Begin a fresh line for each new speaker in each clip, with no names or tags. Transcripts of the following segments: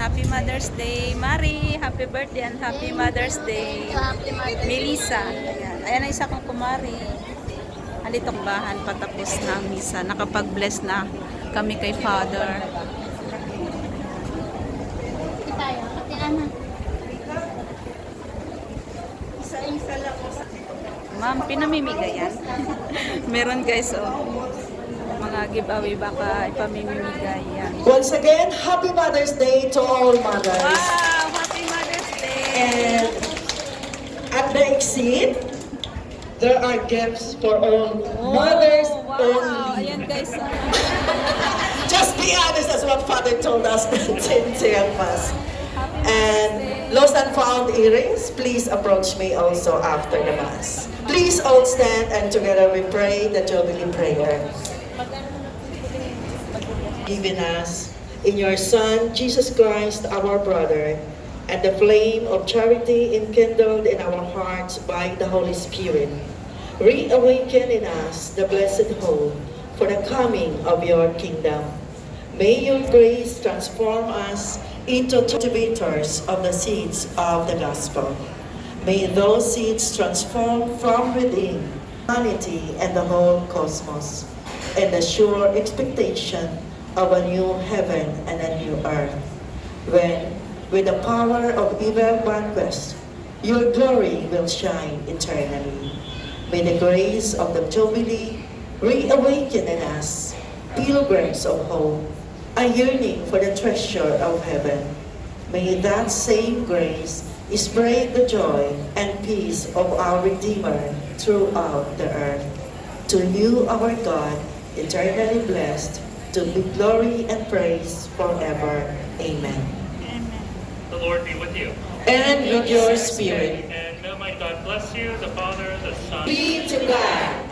Happy Mother's Day, Mari. Happy birthday and happy Mother's Day.
Happy Mother's Day.
Melissa. Ayan. Ayan ang isa kong kumari. Alitong bahan, patapos na ang misa. Nakapag-bless na kami kay Father.
Tayo, pati Ana. Isa lang.
Ma'am, pinamimigay yan. Meron guys, oh. Mga giveaway baka ipamimigay yan.
Once again, Happy Mother's Day to all mothers.
Wow! Happy Mother's Day!
And at the exit, there are gifts for all mothers
wow!
only.
Ayan guys, oh.
Just be honest, as what Father told us to help us. And lost and found earrings, please approach me also after the Mass. Please all stand and together we pray the Jubilee Prayer. Given us in your Son, Jesus Christ, our brother, and the flame of charity enkindled in our hearts by the Holy Spirit, reawaken in us the blessed hope for the coming of your kingdom. May your grace transform us into cultivators of the seeds of the gospel. May those seeds transform from within humanity and the whole cosmos, and the sure expectation of a new heaven and a new earth, when, with the power of evil vanquished, your glory will shine eternally. May the grace of the Jubilee reawaken in us pilgrims of hope, a yearning for the treasure of heaven. May that same grace spread the joy and peace of our Redeemer throughout the earth. To you, our God, eternally blessed, to be glory and praise forever. Amen.
The Lord be with you.
And with your spirit.
And may my God bless you, the Father, the Son.
Be to God.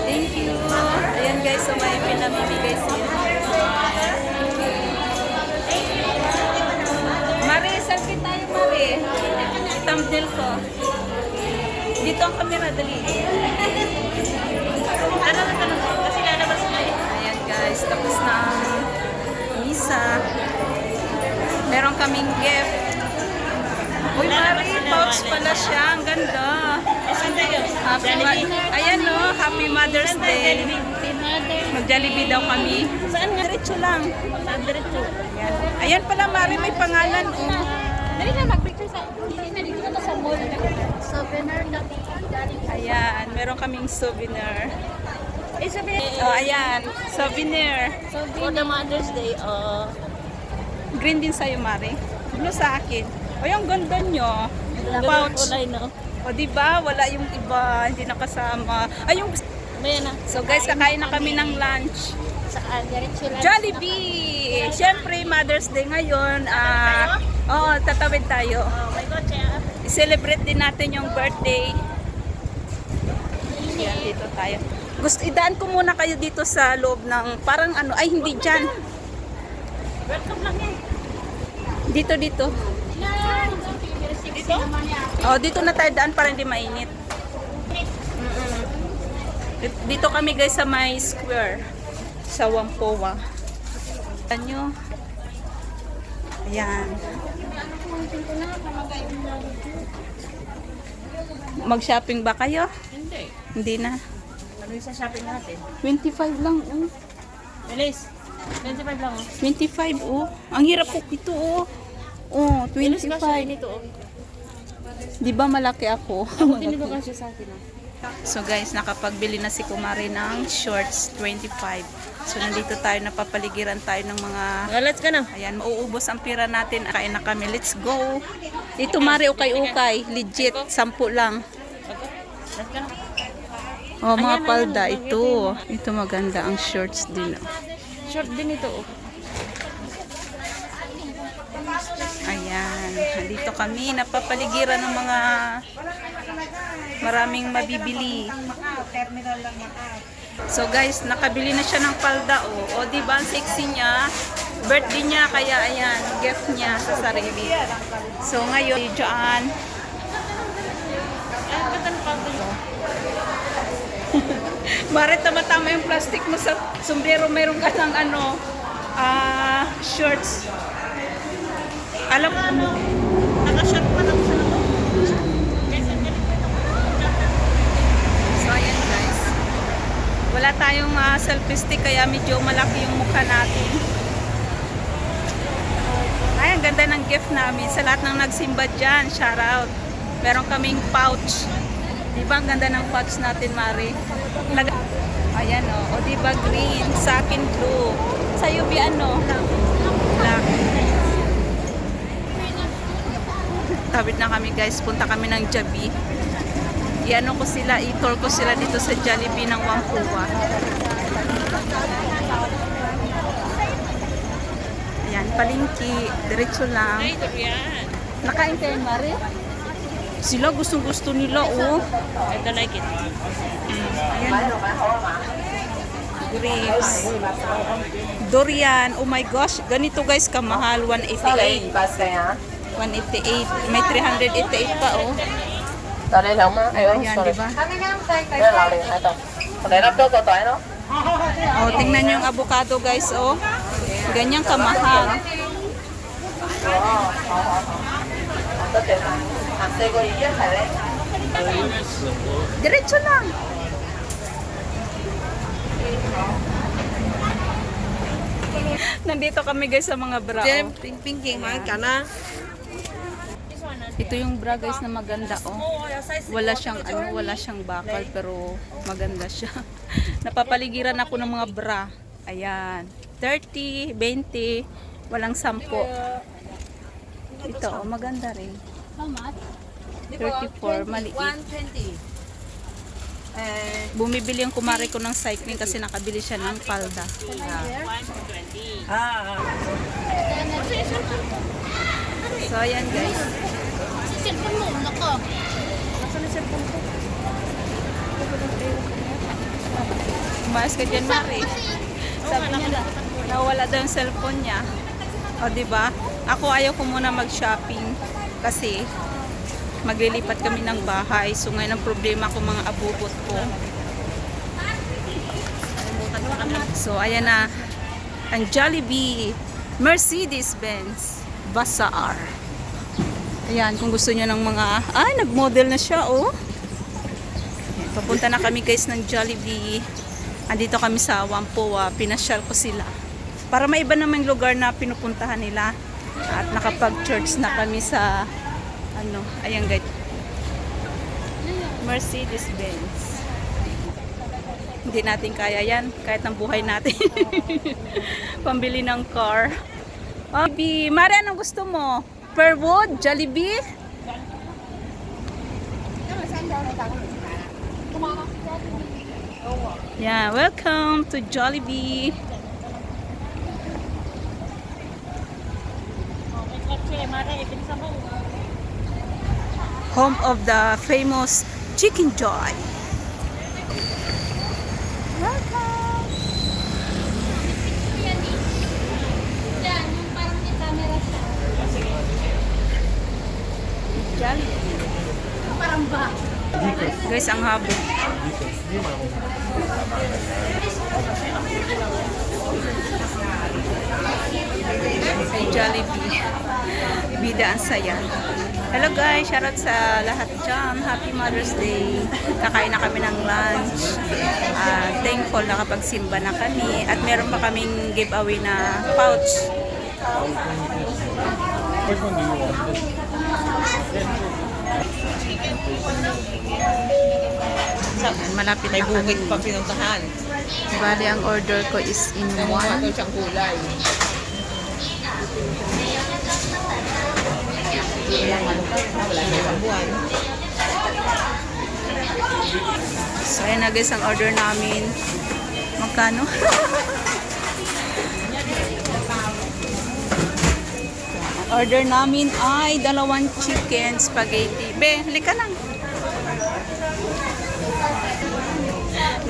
Thank you. Ayan guys, so may pinamimigay sila. Mari, selfie tayo Mari. Thumbnail ko. Dito ang camera, dali. Ano na tanong ko? Kasi lalabas na eh. Ayan guys, tapos na ang misa. Meron kaming gift. Uy, Mari, pouch pala siya. Ang ganda. Ayan no, Happy Mother's Day. Mag-Jollibee daw kami. Saan nga? Diretso lang.
Diretso.
Ayan pala, Mari, may pangalan. Oh.
Dali na, mag-picture sa... Dito na sa mall. Souvenir na galing.
Ayan, meron kaming souvenir.
Eh, sabi...
Oh, ayan, souvenir.
For the Mother's Day,
Green din sa'yo, Mari. Blue sa akin. O, yung ganda nyo. Pouch.
kulay, no?
O, diba? Wala yung iba. Hindi nakasama. Ay, yung...
May na.
So, guys, kakain na kami ng lunch.
Sa diretso lang.
Jollibee! Siyempre, Mother's Day ngayon. Oo, tatawid tayo.
Oh my God, kaya...
I-celebrate din natin yung birthday. Yan, dito tayo. Idaan ko muna kayo dito sa loob ng, parang ano, ay hindi dyan.
Welcome lang eh.
Dito.
Dito?
Oh, dito na tayo daan para hindi mainit. Dito kami guys sa may square. Sa Whampoa. Ayan. Ayan. Mag-shopping ba kayo?
Hindi.
Hindi na.
Ano yung sa shopping natin?
25 lang. Oh.
Bilis. 25 lang, oh.
25 oh. Ang hirap po ito oh. Oh, 25.
Nito, oh.
Di ba malaki ako?
Hindi ba kasi sa akin, oh.
So guys, nakapagbili na si Kumari ng shorts 25. So nandito tayo, napapaligiran tayo ng mga...
Let's go na.
Ayan, mauubos ang pira natin. Kain na kami. Let's go. Dito Mari, ukay-ukay. Legit, 10 lang.
Let's go na.
Oh, mga palda. Ito. Ito maganda ang shorts din. Oh.
Short din ito, oh.
Ayan. Nandito kami. Napapaligiran ng mga maraming mabibili. So guys, nakabili na siya ng palda o. O di ba ang sexy niya? Birthday niya kaya ayan, gift niya sa sarili. So ngayon, diyan. Marit tama-tama yung plastic mo sa sombrero, meron ka ng ano, shorts. Alam mo ano, naka-short pa lang sa loob. So ayan guys. Wala tayong selfie stick kaya medyo malaki yung mukha natin. Ay, ang ganda ng gift namin sa lahat ng nagsimba dyan. Shout out. Meron kaming pouch. Diba ang ganda ng pouch natin, Mari? Ayan o. O diba green? Sa akin blue. Sa UB ano? Black. Tawid na kami guys. Punta kami ng Jabi. I-ano ko sila, i-tour ko sila dito sa Jollibee ng Whampoa. Ayan, palingki. Diretso lang. Nakain kayo, Mari? Sila gustong-gusto nila, oh.
I don't like it.
Ayan. Grapes. Durian. Oh my gosh. Ganito guys, kamahal. 188. 188. May 388 pa, oh. Ayan, diba? Oh, tingnan nyo yung avocado guys, oh. Ganyang kamahal. Diretso lang. Nandito kami guys sa mga bra. Oh. Ito yung bra guys na maganda, oh. Wala siyang ano, wala siyang bakal pero maganda siya. Napapaligiran ako ng mga bra. Ayan. 30, 20, walang 10. Ito, oh, maganda rin.
How much?
34, maliit.
120.
Bumibili yung kumari ko ng cycling kasi nakabili siya ng palda. So, ayan guys.
Cellphone mo, nako.
Umayos ka dyan, Mari. Sabi niya na, nawala daw yung cellphone niya. O, diba? Ako ayaw ko muna mag-shopping kasi maglilipat kami ng bahay. So, ngayon ang problema ko mga abubot ko. So, ayan na. Ang Jollibee Mercedes-Benz Bazaar. Ayan, kung gusto niyo ng mga... Ay, nag-model na siya, oh. Ayan, papunta na kami guys ng Jollibee. Andito kami sa Whampoa. Pinasyal ko sila. Para maiba naman yung lugar na pinupuntahan nila. At nakapag-church na kami sa... Ano, ayan guys. Mercedes-Benz. Hindi natin kaya yan. Kahit ng buhay natin. Pambili ng car. Oh, Mari, anong gusto mo? Perwood? Jollibee? Yeah, welcome to Jollibee. Home of the famous Chicken Joy. Welcome.
Yan, yung parang may camera siya.
Jollibee.
Parang ba?
Guys, ang habo. Ay, Jollibee. Bida ang saya. Hello guys, shoutout sa lahat dyan. Happy Mother's Day. Kakain na kami ng lunch. Thankful na kapagsimba na kami. At meron pa kaming giveaway na pouch. Malapit na kami.
Bukid pa pinuntahan.
Bali, ang order ko is in one.
Ito siyang kulay. Wala siyang buwan.
So, ayan na guys ang order namin. Magkano? Ang order namin ay 2 chicken spaghetti. Be, halika lang.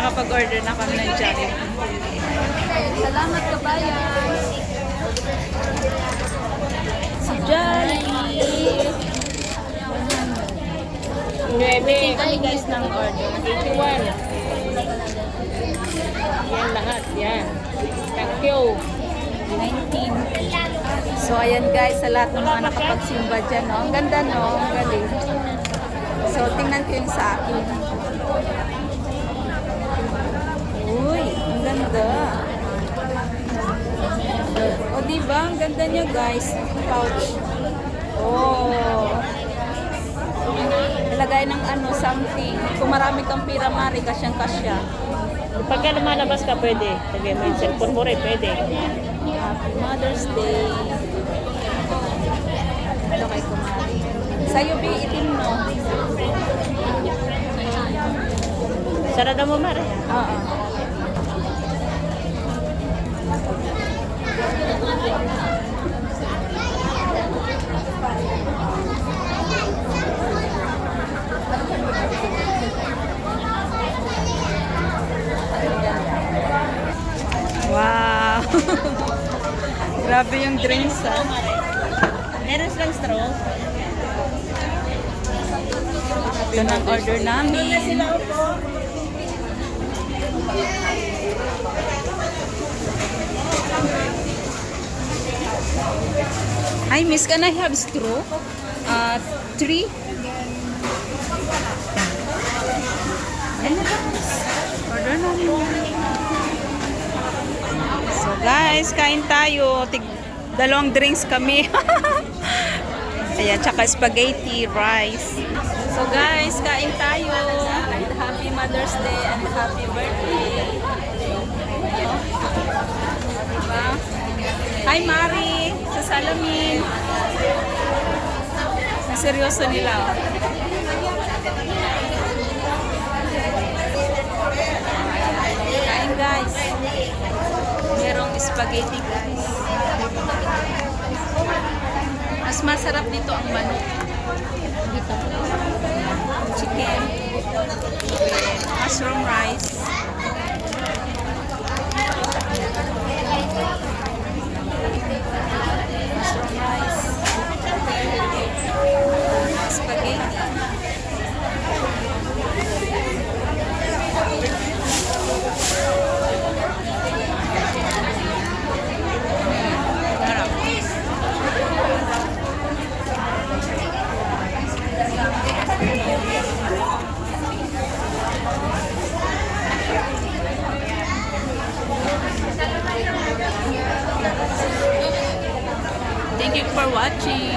nakapag-order na kami ng Jollibee.
Salamat kabayan.
Si Jollibee. Waiting kami guys ng order.
81. Yan lahat, yan. Thank you.
19. So, ayan guys, sa lahat ng mga nakapagsimba dyan, no? Ang ganda, no? Ang galing. So, tingnan ko yung sa akin. Uy, ang ganda. O, diba? Ang ganda niya, guys. Pouch. Oh. Ilagay ng ano, something. Kung marami kang pira, mari, kasyang-kasya.
Pagka lumalabas ka, pwede. Lagay mo yung cellphone mo rin, pwede.
Happy Mother's Day. Ito kay Kumari. Sa'yo, Bi, itim, no?
Sarada mo, Mare.
Oo. Wow! Grabe yung drinks, ah.
Meron silang straw.
Ito na ang order namin. Hi, miss, can I have straw? 3? Ayan na guys. Order namin. So guys, kain tayo. Dalawang drinks kami. Ayan, tsaka spaghetti, rice. So guys, kain tayo. And happy Mother's Day and happy birthday. Ayan. Diba? Hi Mari, sa salamin. Ang seryoso nila. Oh. Kain guys. Merong spaghetti guys. Mas masarap dito ang manok. Dito. Chicken. With mushroom rice. Mushroom rice. Spaghetti. Thank you for watching.